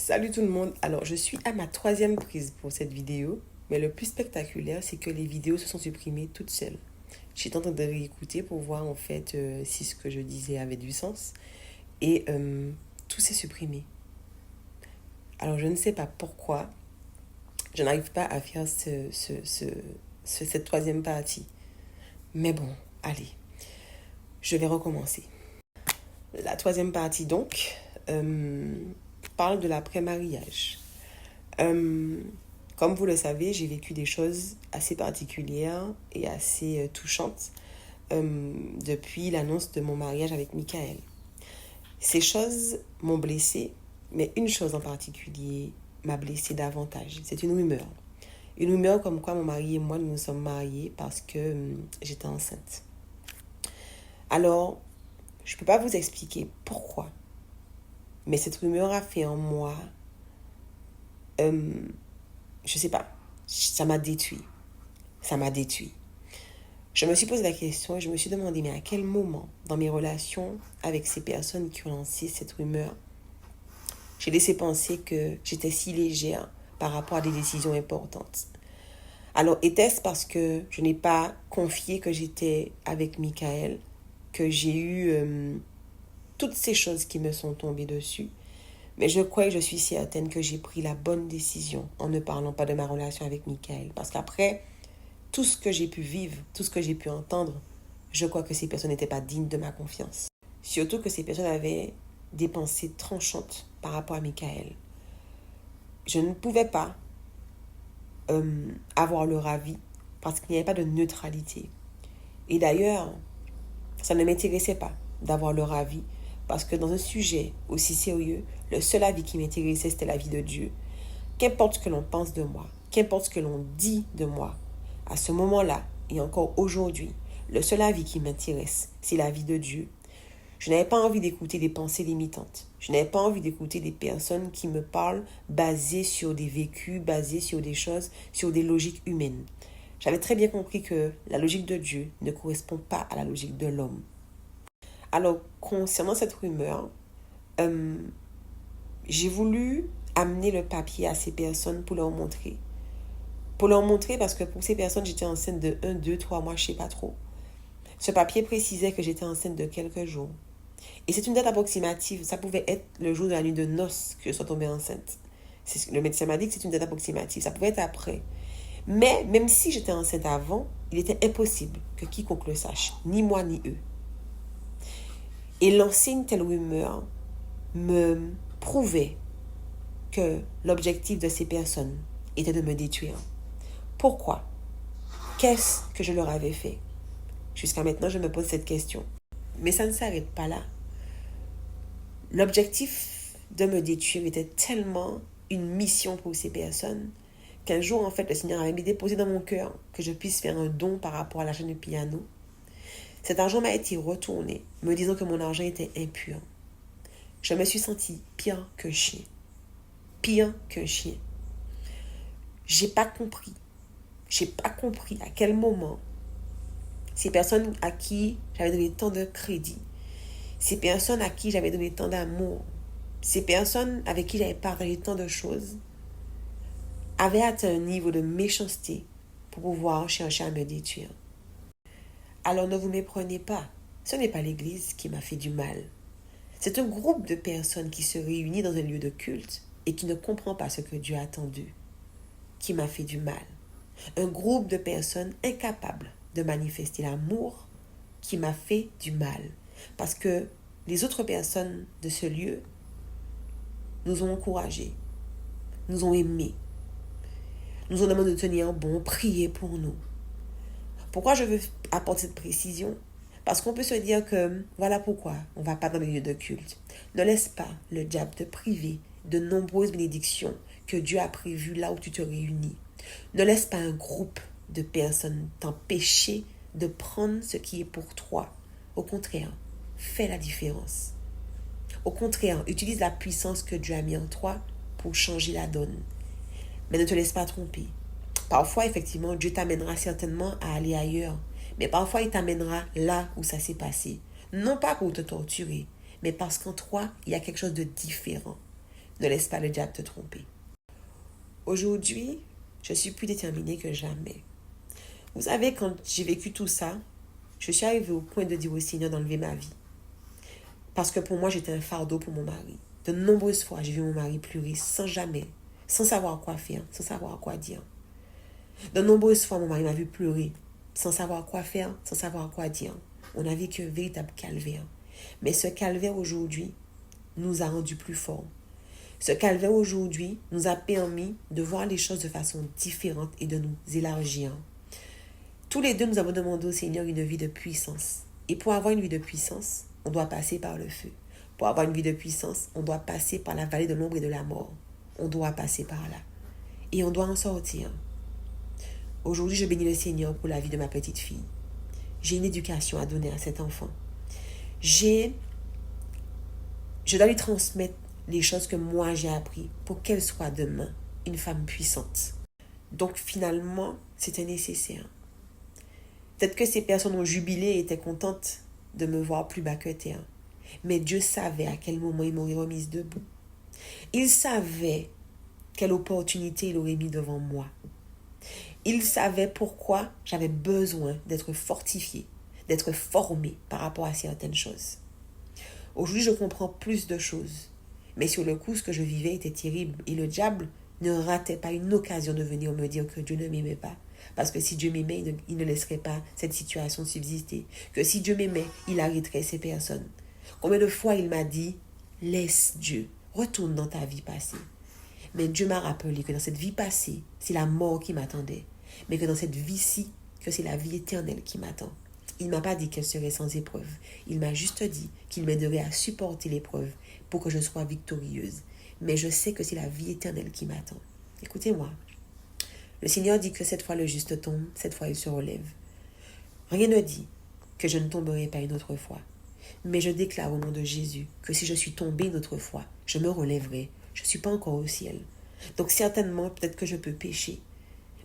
Salut tout le monde. Alors, je suis à ma troisième prise pour cette vidéo, mais le plus spectaculaire, c'est que les vidéos se sont supprimées toutes seules. J'étais en train de réécouter pour voir en fait si ce que je disais avait du sens et tout s'est supprimé. Alors, je ne sais pas pourquoi je n'arrive pas à faire cette troisième partie. Mais bon, allez, je vais recommencer. La troisième partie, donc, parle de l'après-mariage. Comme vous le savez, j'ai vécu des choses assez particulières et assez touchantes depuis l'annonce de mon mariage avec Michael. Ces choses m'ont blessée, mais une chose en particulier m'a blessée davantage. C'est une rumeur. Une rumeur comme quoi mon mari et moi, nous nous sommes mariés parce que j'étais enceinte. Alors, je ne peux pas vous expliquer pourquoi, mais cette rumeur a fait en moi, je sais pas, ça m'a détruit. Ça m'a détruit. Je me suis posé la question et je me suis demandé, mais à quel moment, dans mes relations avec ces personnes qui ont lancé cette rumeur, j'ai laissé penser que j'étais si légère par rapport à des décisions importantes. Alors, était-ce parce que je n'ai pas confié que j'étais avec Michael, que j'ai eu toutes ces choses qui me sont tombées dessus? Mais je crois et je suis certaine que j'ai pris la bonne décision en ne parlant pas de ma relation avec Michael. Parce qu'après tout ce que j'ai pu vivre, tout ce que j'ai pu entendre, je crois que ces personnes n'étaient pas dignes de ma confiance. Surtout que ces personnes avaient des pensées tranchantes par rapport à Michael. Je ne pouvais pas avoir leur avis parce qu'il n'y avait pas de neutralité. Et d'ailleurs, ça ne m'intéressait pas d'avoir leur avis parce que dans un sujet aussi sérieux, le seul avis qui m'intéressait, c'était l'avis de Dieu. Qu'importe ce que l'on pense de moi, qu'importe ce que l'on dit de moi, à ce moment-là et encore aujourd'hui, le seul avis qui m'intéresse, c'est l'avis de Dieu. Je n'avais pas envie d'écouter des pensées limitantes. Je n'avais pas envie d'écouter des personnes qui me parlent basées sur des vécus, basées sur des choses, sur des logiques humaines. J'avais très bien compris que la logique de Dieu ne correspond pas à la logique de l'homme. Alors, concernant cette rumeur, j'ai voulu amener le papier à ces personnes pour leur montrer. Pour leur montrer parce que pour ces personnes, j'étais enceinte de 1, 2, 3 mois, je ne sais pas trop. Ce papier précisait que j'étais enceinte de quelques jours. Et c'est une date approximative. Ça pouvait être le jour de la nuit de noces que je sois tombée enceinte. Le médecin m'a dit que c'est une date approximative. Ça pouvait être après. Mais même si j'étais enceinte avant, il était impossible que quiconque le sache. Ni moi, ni eux. Et lancer une telle rumeur me prouvait que l'objectif de ces personnes était de me détruire. Pourquoi? Qu'est-ce que je leur avais fait? Jusqu'à maintenant, je me pose cette question. Mais ça ne s'arrête pas là. L'objectif de me détruire était tellement une mission pour ces personnes qu'un jour, en fait, le Seigneur avait déposé dans mon cœur que je puisse faire un don par rapport à l'achat de piano. Cet argent m'a été retourné, me disant que mon argent était impur. Je me suis sentie pire qu'un chien. Pire qu'un chien. J'ai pas compris à quel moment ces personnes à qui j'avais donné tant de crédit, ces personnes à qui j'avais donné tant d'amour, ces personnes avec qui j'avais partagé tant de choses, avaient atteint un niveau de méchanceté pour pouvoir chercher à me détruire. Alors ne vous méprenez pas, ce n'est pas l'Église qui m'a fait du mal. C'est un groupe de personnes qui se réunit dans un lieu de culte et qui ne comprend pas ce que Dieu attend d'eux, qui m'a fait du mal. Un groupe de personnes incapables de manifester l'amour qui m'a fait du mal. Parce que les autres personnes de ce lieu nous ont encouragés, nous ont aimés, nous ont demandé de tenir bon, prier pour nous. Pourquoi je veux apporter cette précision? Parce qu'on peut se dire que voilà pourquoi on ne va pas dans les lieux de culte. Ne laisse pas le diable te priver de nombreuses bénédictions que Dieu a prévues là où tu te réunis. Ne laisse pas un groupe de personnes t'empêcher de prendre ce qui est pour toi. Au contraire, fais la différence. Au contraire, utilise la puissance que Dieu a mis en toi pour changer la donne. Mais ne te laisse pas tromper. Parfois, effectivement, Dieu t'amènera certainement à aller ailleurs. Mais parfois, il t'amènera là où ça s'est passé. Non pas pour te torturer, mais parce qu'en toi, il y a quelque chose de différent. Ne laisse pas le diable te tromper. Aujourd'hui, je suis plus déterminée que jamais. Vous savez, quand j'ai vécu tout ça, je suis arrivée au point de dire au Seigneur d'enlever ma vie. Parce que pour moi, j'étais un fardeau pour mon mari. De nombreuses fois, j'ai vu mon mari pleurer sans savoir quoi faire, sans savoir quoi dire. De nombreuses fois, mon mari m'a vu pleurer, sans savoir quoi faire, sans savoir quoi dire. On a vécu un véritable calvaire. Mais ce calvaire aujourd'hui nous a rendus plus forts. Ce calvaire aujourd'hui nous a permis de voir les choses de façon différente et de nous élargir. Tous les deux, nous avons demandé au Seigneur une vie de puissance. Et pour avoir une vie de puissance, on doit passer par le feu. Pour avoir une vie de puissance, on doit passer par la vallée de l'ombre et de la mort. On doit passer par là. Et on doit en sortir. Aujourd'hui, je bénis le Seigneur pour la vie de ma petite fille. J'ai une éducation à donner à cet enfant. Je dois lui transmettre les choses que moi j'ai appris pour qu'elle soit demain une femme puissante. Donc finalement, c'était nécessaire. Peut-être que ces personnes ont jubilé et étaient contentes de me voir plus bas que terre. Mais Dieu savait à quel moment il m'aurait remise debout. Il savait quelle opportunité il aurait mis devant moi. Il savait pourquoi j'avais besoin d'être fortifiée, d'être formée par rapport à certaines choses. Aujourd'hui, je comprends plus de choses. Mais sur le coup, ce que je vivais était terrible. Et le diable ne ratait pas une occasion de venir me dire que Dieu ne m'aimait pas. Parce que si Dieu m'aimait, il ne laisserait pas cette situation subsister. Que si Dieu m'aimait, il arrêterait ces personnes. Combien de fois il m'a dit, laisse Dieu, retourne dans ta vie passée. Mais Dieu m'a rappelé que dans cette vie passée, c'est la mort qui m'attendait. Mais que dans cette vie-ci, que c'est la vie éternelle qui m'attend. Il ne m'a pas dit qu'elle serait sans épreuve. Il m'a juste dit qu'il m'aiderait à supporter l'épreuve pour que je sois victorieuse. Mais je sais que c'est la vie éternelle qui m'attend. Écoutez-moi. Le Seigneur dit que cette fois le juste tombe, cette fois il se relève. Rien ne dit que je ne tomberai pas une autre fois. Mais je déclare au nom de Jésus que si je suis tombée une autre fois, je me relèverai. Je ne suis pas encore au ciel. Donc certainement, peut-être que je peux pécher.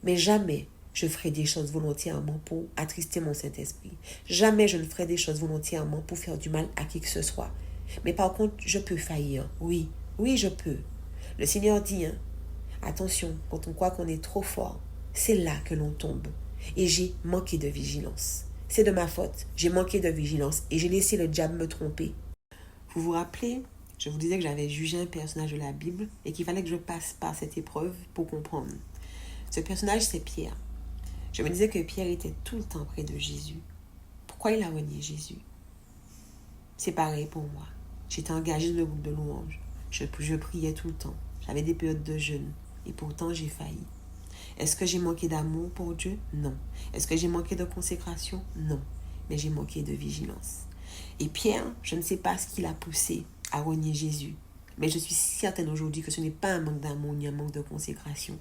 Mais jamais je ferai des choses volontairement pour attrister mon Saint-Esprit. Jamais je ne ferai des choses volontairement pour faire du mal à qui que ce soit. Mais par contre, je peux faillir. Oui, je peux. Le Seigneur dit, attention, quand on croit qu'on est trop fort, c'est là que l'on tombe. Et j'ai manqué de vigilance. C'est de ma faute. J'ai manqué de vigilance et j'ai laissé le diable me tromper. Vous vous rappelez, je vous disais que j'avais jugé un personnage de la Bible et qu'il fallait que je passe par cette épreuve pour comprendre. Ce personnage, c'est Pierre. Je me disais que Pierre était tout le temps près de Jésus. Pourquoi il a renié Jésus? C'est pareil pour moi. J'étais engagée dans le groupe de louanges. Je priais tout le temps. J'avais des périodes de jeûne. Et pourtant, j'ai failli. Est-ce que j'ai manqué d'amour pour Dieu? Non. Est-ce que j'ai manqué de consécration? Non. Mais j'ai manqué de vigilance. Et Pierre, je ne sais pas ce qui l'a poussé à renier Jésus. Mais je suis certaine aujourd'hui que ce n'est pas un manque d'amour ni un manque de consécration.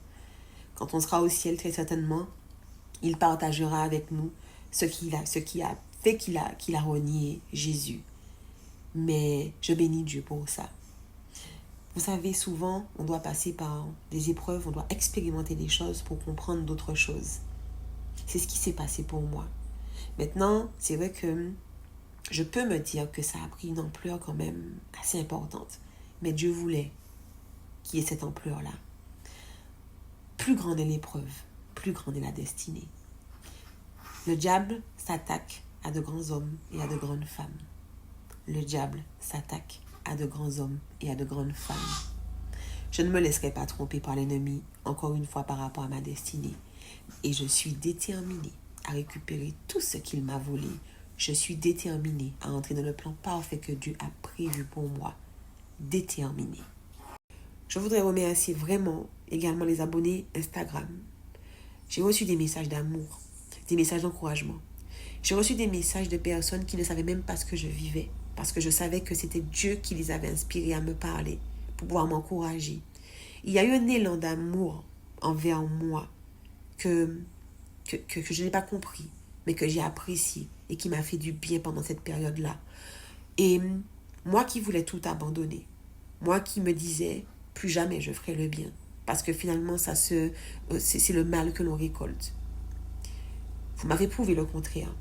Quand on sera au ciel, très certainement, il partagera avec nous ce qui a fait qu'il a renié Jésus. Mais je bénis Dieu pour ça. Vous savez, souvent, on doit passer par des épreuves, on doit expérimenter des choses pour comprendre d'autres choses. C'est ce qui s'est passé pour moi. Maintenant, c'est vrai que je peux me dire que ça a pris une ampleur quand même assez importante. Mais Dieu voulait qu'il y ait cette ampleur-là. Plus grande est l'épreuve, plus grande est la destinée. Le diable s'attaque à de grands hommes et à de grandes femmes. Le diable s'attaque à de grands hommes et à de grandes femmes. Je ne me laisserai pas tromper par l'ennemi, encore une fois par rapport à ma destinée. Et je suis déterminée à récupérer tout ce qu'il m'a volé. Je suis déterminée à entrer dans le plan parfait que Dieu a prévu pour moi. Déterminée. Je voudrais remercier vraiment également les abonnés Instagram. J'ai reçu des messages d'amour, des messages d'encouragement. J'ai reçu des messages de personnes qui ne savaient même pas ce que je vivais, parce que je savais que c'était Dieu qui les avait inspirés à me parler, pour pouvoir m'encourager. Il y a eu un élan d'amour envers moi que je n'ai pas compris, mais que j'ai apprécié et qui m'a fait du bien pendant cette période-là. Et moi qui voulais tout abandonner, moi qui me disais, plus jamais je ferai le bien, parce que finalement, c'est le mal que l'on récolte. Vous m'avez prouvé le contraire.